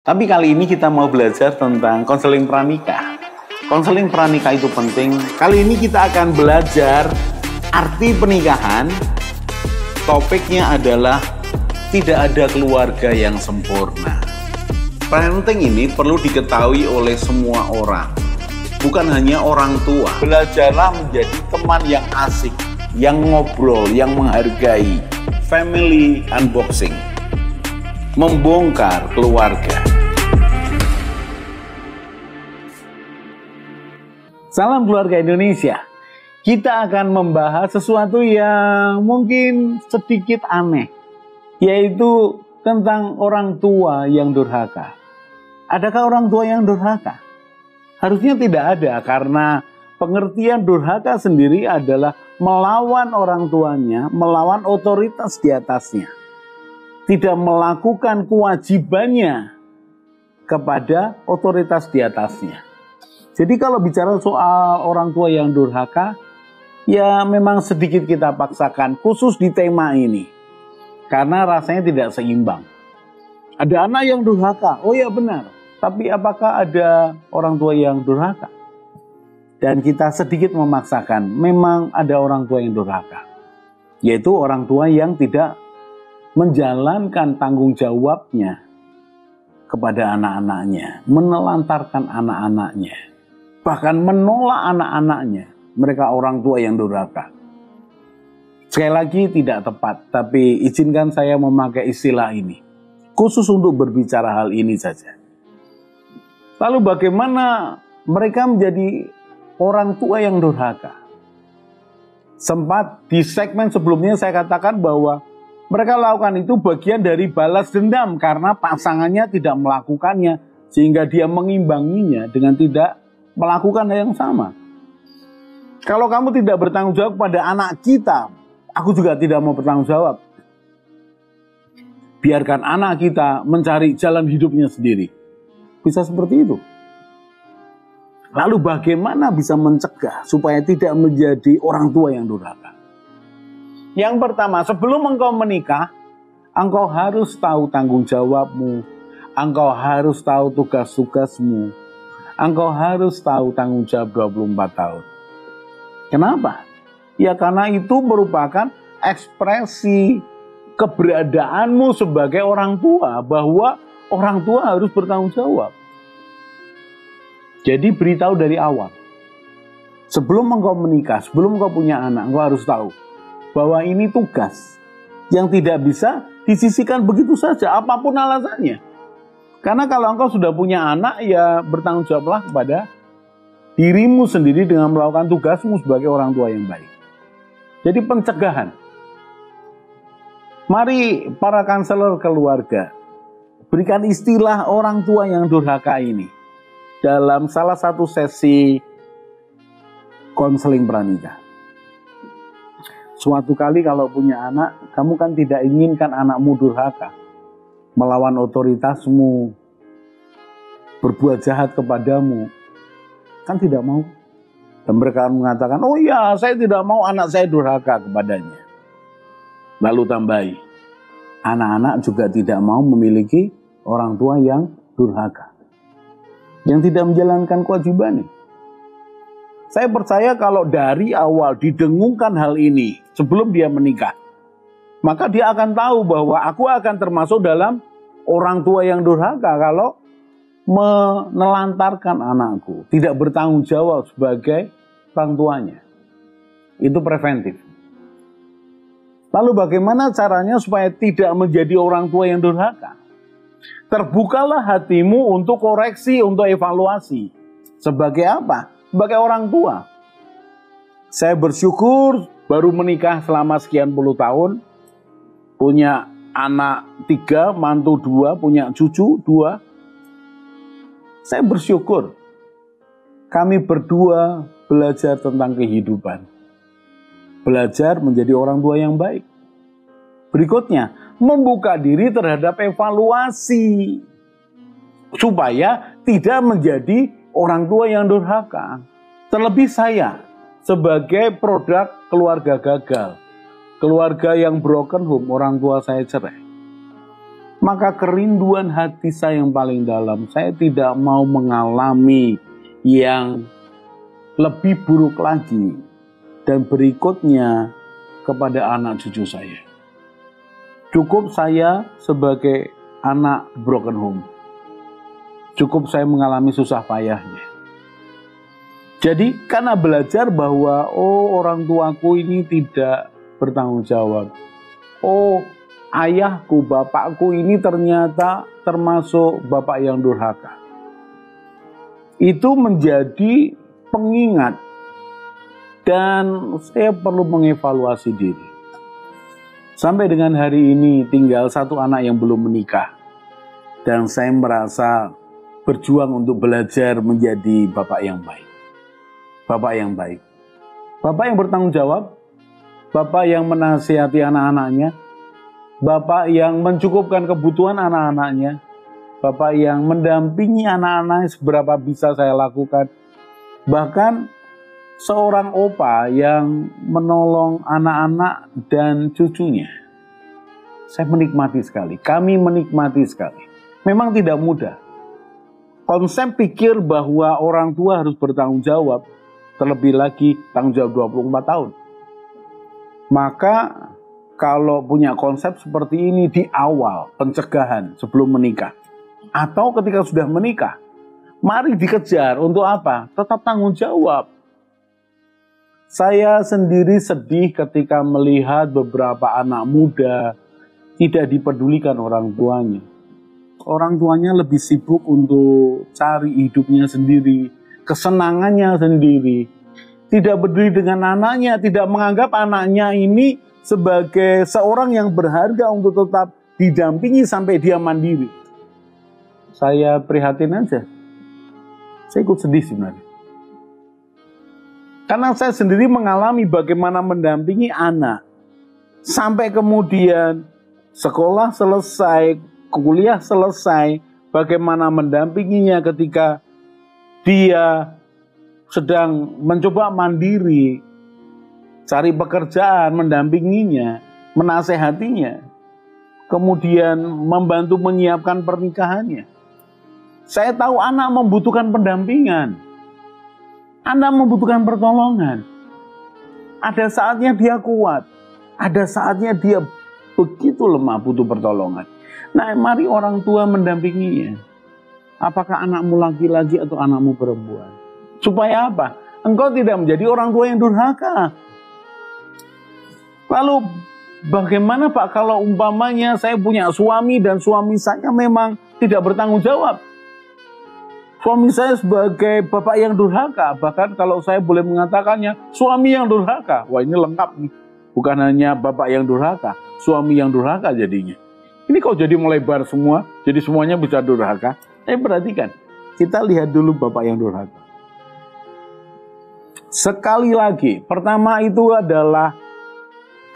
Tapi kali ini kita mau belajar tentang konseling pranikah. Konseling pranikah itu penting. Kali ini kita akan belajar arti pernikahan. Topiknya adalah tidak ada keluarga yang sempurna. Parenting ini perlu diketahui oleh semua orang, bukan hanya orang tua. Belajarlah menjadi teman yang asik, yang ngobrol, yang menghargai. Family unboxing, membongkar keluarga. Salam keluarga Indonesia. Kita akan membahas sesuatu yang mungkin sedikit aneh, yaitu tentang orang tua yang durhaka. Adakah orang tua yang durhaka? Harusnya tidak ada, karena pengertian durhaka sendiri adalah melawan orang tuanya, melawan otoritas di atasnya. Tidak melakukan kewajibannya kepada otoritas di atasnya. Jadi kalau bicara soal orang tua yang durhaka, ya memang sedikit kita paksakan, khusus di tema ini. Karena rasanya tidak seimbang. Ada anak yang durhaka, oh ya benar. Tapi apakah ada orang tua yang durhaka? Dan kita sedikit memaksakan, memang ada orang tua yang durhaka. Yaitu orang tua yang tidak menjalankan tanggung jawabnya kepada anak-anaknya. Menelantarkan anak-anaknya. Bahkan menolak anak-anaknya. Mereka orang tua yang durhaka. Sekali lagi tidak tepat, tapi izinkan saya memakai istilah ini. Khusus untuk berbicara hal ini saja. Lalu bagaimana mereka menjadi orang tua yang durhaka? Sempat di segmen sebelumnya saya katakan bahwa mereka lakukan itu bagian dari balas dendam karena pasangannya tidak melakukannya, sehingga dia mengimbanginya dengan tidak melakukan hal yang sama. Kalau kamu tidak bertanggung jawab pada anak kita, aku juga tidak mau bertanggung jawab. Biarkan anak kita mencari jalan hidupnya sendiri. Bisa seperti itu. Lalu bagaimana bisa mencegah supaya tidak menjadi orang tua yang durhaka? Yang pertama, sebelum engkau menikah, engkau harus tahu tanggung jawabmu. Engkau harus tahu tugas-tugasmu. Engkau harus tahu tanggung jawab 24 tahun. Kenapa? Ya karena itu merupakan ekspresi keberadaanmu sebagai orang tua, bahwa orang tua harus bertanggung jawab. Jadi beritahu dari awal. Sebelum engkau menikah, sebelum engkau punya anak, engkau harus tahu bahwa ini tugas yang tidak bisa disisihkan begitu saja, apapun alasannya. Karena kalau engkau sudah punya anak, ya bertanggung jawablah kepada dirimu sendiri dengan melakukan tugasmu sebagai orang tua yang baik. Jadi pencegahan. Mari para konselor keluarga berikan istilah orang tua yang durhaka ini dalam salah satu sesi konseling pranikah. Suatu kali kalau punya anak, kamu kan tidak inginkan anakmu durhaka, melawan otoritasmu, berbuat jahat kepadamu. Kan tidak mau. Dan mereka mengatakan, oh ya, saya tidak mau anak saya durhaka kepadanya. Lalu tambahi, anak-anak juga tidak mau memiliki orang tua yang durhaka, yang tidak menjalankan kewajibannya. Saya percaya kalau dari awal didengungkan hal ini sebelum dia menikah, maka dia akan tahu bahwa aku akan termasuk dalam orang tua yang durhaka kalau menelantarkan anakku, tidak bertanggung jawab sebagai orang tuanya. Itu preventif. Lalu bagaimana caranya supaya tidak menjadi orang tua yang durhaka? Terbukalah hatimu untuk koreksi, untuk evaluasi. Sebagai apa? Sebagai orang tua. Saya bersyukur baru menikah selama sekian puluh tahun. Punya anak 3, mantu 2, punya cucu 2. Saya bersyukur. Kami berdua belajar tentang kehidupan. Belajar menjadi orang tua yang baik. Berikutnya, membuka diri terhadap evaluasi. Supaya tidak menjadi orang tua yang durhaka. Terlebih saya, sebagai produk keluarga gagal. Keluarga yang broken home, orang tua saya cerai. maka kerinduan hati saya yang paling dalam, saya tidak mau mengalami yang lebih buruk lagi dan berikutnya kepada anak cucu saya. Cukup saya sebagai anak broken home. Cukup saya mengalami susah payahnya. Jadi karena belajar bahwa orang tuaku ini tidak bertanggung jawab. Ayahku, bapakku ini ternyata termasuk bapak yang durhaka. Itu menjadi pengingat dan saya perlu mengevaluasi diri. Sampai dengan hari ini tinggal satu anak yang belum menikah. Dan saya merasa berjuang untuk belajar menjadi bapak yang baik. Bapak yang baik. Bapak yang bertanggung jawab. Bapak yang menasihati anak-anaknya. Bapak yang mencukupkan kebutuhan anak-anaknya. Bapak yang mendampingi anak-anak seberapa bisa saya lakukan. Bahkan seorang opa yang menolong anak-anak dan cucunya. Saya menikmati sekali. Kami menikmati sekali. Memang tidak mudah. Konsep pikir bahwa orang tua harus bertanggung jawab. Terlebih lagi tanggung jawab 24 tahun. Maka kalau punya konsep seperti ini di awal pencegahan sebelum menikah atau ketika sudah menikah, mari dikejar untuk apa? Tetap tanggung jawab. Saya sendiri sedih ketika melihat beberapa anak muda tidak dipedulikan orang tuanya. Orang tuanya lebih sibuk untuk cari hidupnya sendiri, kesenangannya sendiri. Tidak peduli dengan anaknya, tidak menganggap anaknya ini sebagai seorang yang berharga untuk tetap didampingi sampai dia mandiri. Saya prihatin aja. Saya ikut sedih sebenarnya. Karena saya sendiri mengalami bagaimana mendampingi anak. Sampai kemudian sekolah selesai, kuliah selesai, bagaimana mendampinginya ketika dia sedang mencoba mandiri, cari pekerjaan, mendampinginya, menasehatinya, kemudian membantu menyiapkan pernikahannya. Saya tahu anak membutuhkan pendampingan, anak membutuhkan pertolongan. Ada saatnya dia kuat, ada saatnya dia begitu lemah butuh pertolongan. Nah, mari orang tua mendampinginya. Apakah anakmu laki-laki atau anakmu perempuan? Supaya apa? Engkau tidak menjadi orang tua yang durhaka. Lalu bagaimana Pak kalau umpamanya saya punya suami dan suami saya memang tidak bertanggung jawab? Suami saya sebagai bapak yang durhaka. Bahkan kalau saya boleh mengatakannya suami yang durhaka. Wah, ini lengkap nih. Bukan hanya bapak yang durhaka, suami yang durhaka jadinya. Ini kok jadi melebar semua, jadi semuanya bisa durhaka. Perhatikan, kita lihat dulu bapak yang durhaka. Sekali lagi, pertama itu adalah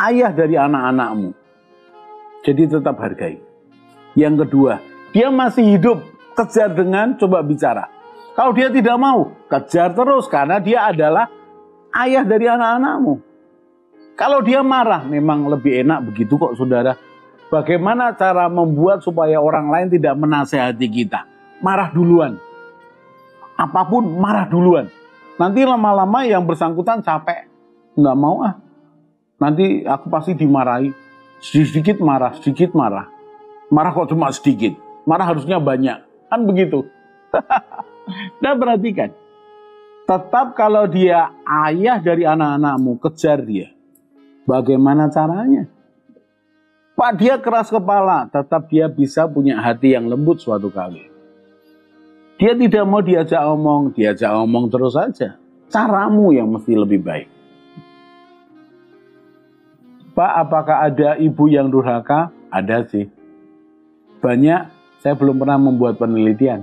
ayah dari anak-anakmu. Jadi tetap hargai. Yang kedua, dia masih hidup, kejar dengan coba bicara. Kalau dia tidak mau, kejar terus karena dia adalah ayah dari anak-anakmu. Kalau dia marah, memang lebih enak begitu kok saudara. Bagaimana cara membuat supaya orang lain tidak menasehati kita? Marah duluan. Apapun marah duluan. Nanti lama-lama yang bersangkutan capek. Nggak mau ah. Nanti aku pasti dimarahi. Sedikit marah, sedikit marah. Marah kok cuma sedikit. Marah harusnya banyak. Kan begitu. Dan perhatikan. Tetap kalau dia ayah dari anak-anakmu, kejar dia. Bagaimana caranya? Pak, dia keras kepala. Tetap dia bisa punya hati yang lembut suatu kali. Dia tidak mau diajak omong terus saja. Caramu yang mesti lebih baik. Pak, apakah ada ibu yang durhaka? Ada sih. Banyak, saya belum pernah membuat penelitian.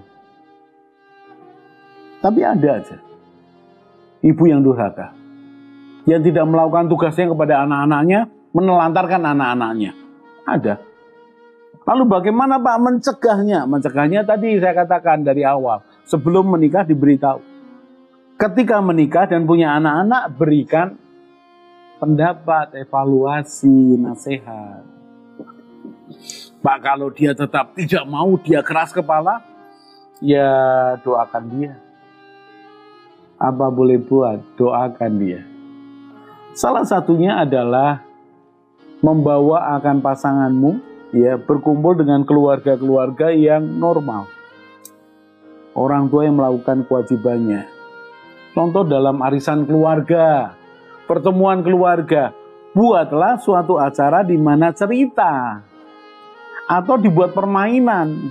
Tapi ada aja. Ibu yang durhaka. Yang tidak melakukan tugasnya kepada anak-anaknya, menelantarkan anak-anaknya. Ada. Lalu bagaimana Pak mencegahnya? Mencegahnya tadi saya katakan dari awal. Sebelum menikah diberitahu. Ketika menikah dan punya anak-anak, berikan pendapat, evaluasi, nasihat. Pak, kalau dia tetap tidak mau, dia keras kepala, ya doakan dia. Apa boleh buat, doakan dia. Salah satunya adalah membawa akan pasanganmu, ya, berkumpul dengan keluarga-keluarga yang normal. Orang tua yang melakukan kewajibannya. Contoh dalam arisan keluarga, pertemuan keluarga, buatlah suatu acara di mana cerita. Atau dibuat permainan.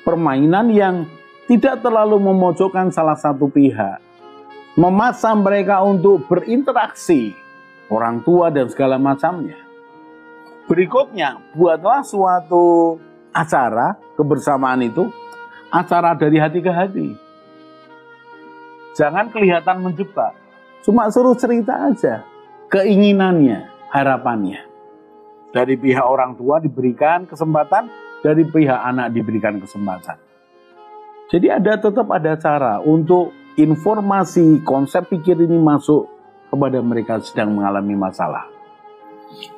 Permainan yang tidak terlalu memojokkan salah satu pihak. Memaksa mereka untuk berinteraksi. Orang tua dan segala macamnya. Berikutnya, buatlah suatu acara kebersamaan itu. Acara dari hati ke hati. Jangan kelihatan menjebak. Cuma suruh cerita aja. Keinginannya, harapannya. Dari pihak orang tua diberikan kesempatan, dari pihak anak diberikan kesempatan. Jadi tetap ada cara untuk informasi, konsep pikir ini masuk kepada mereka sedang mengalami masalah.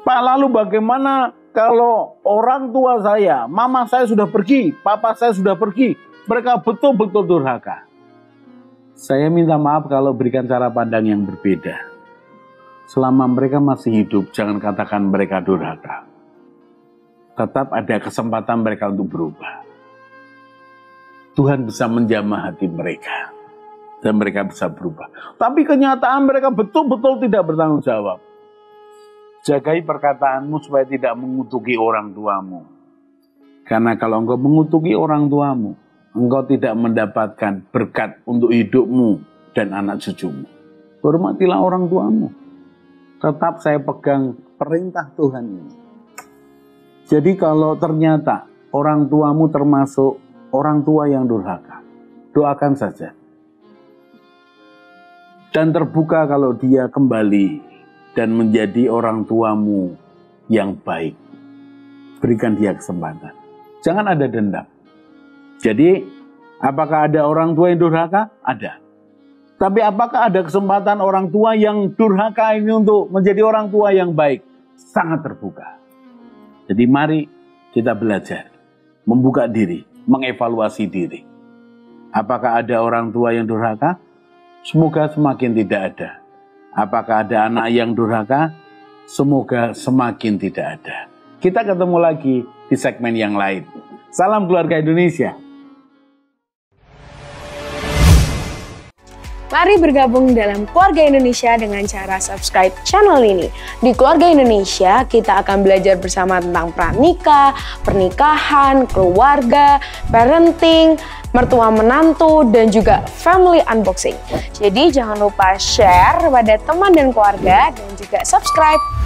Pak, lalu bagaimana kalau orang tua saya, mama saya sudah pergi, papa saya sudah pergi, mereka betul-betul durhaka. Saya minta maaf kalau berikan cara pandang yang berbeda. Selama mereka masih hidup, jangan katakan mereka durhaka. Tetap ada kesempatan mereka untuk berubah. Tuhan bisa menjamah hati mereka. Dan mereka bisa berubah. Tapi kenyataan mereka betul-betul tidak bertanggung jawab. Jagai perkataanmu supaya tidak mengutuki orang tuamu. Karena kalau engkau mengutuki orang tuamu, engkau tidak mendapatkan berkat untuk hidupmu dan anak cucumu. Hormatilah orang tuamu. Tetap saya pegang perintah Tuhan ini. Jadi kalau ternyata orang tuamu termasuk orang tua yang durhaka, doakan saja. Dan terbuka kalau dia kembali dan menjadi orang tuamu yang baik. Berikan dia kesempatan. Jangan ada dendam. Jadi, apakah ada orang tua yang durhaka? Ada. Tapi apakah ada kesempatan orang tua yang durhaka ini untuk menjadi orang tua yang baik? Sangat terbuka. Jadi mari kita belajar. Membuka diri, mengevaluasi diri. Apakah ada orang tua yang durhaka? Semoga semakin tidak ada. Apakah ada anak yang durhaka? Semoga semakin tidak ada. Kita ketemu lagi di segmen yang lain. Salam keluarga Indonesia. Mari bergabung dalam Keluarga Indonesia dengan cara subscribe channel ini. Di Keluarga Indonesia, kita akan belajar bersama tentang pranikah, pernikahan, keluarga, parenting, mertua menantu, dan juga family unboxing. Jadi jangan lupa share pada teman dan keluarga dan juga subscribe.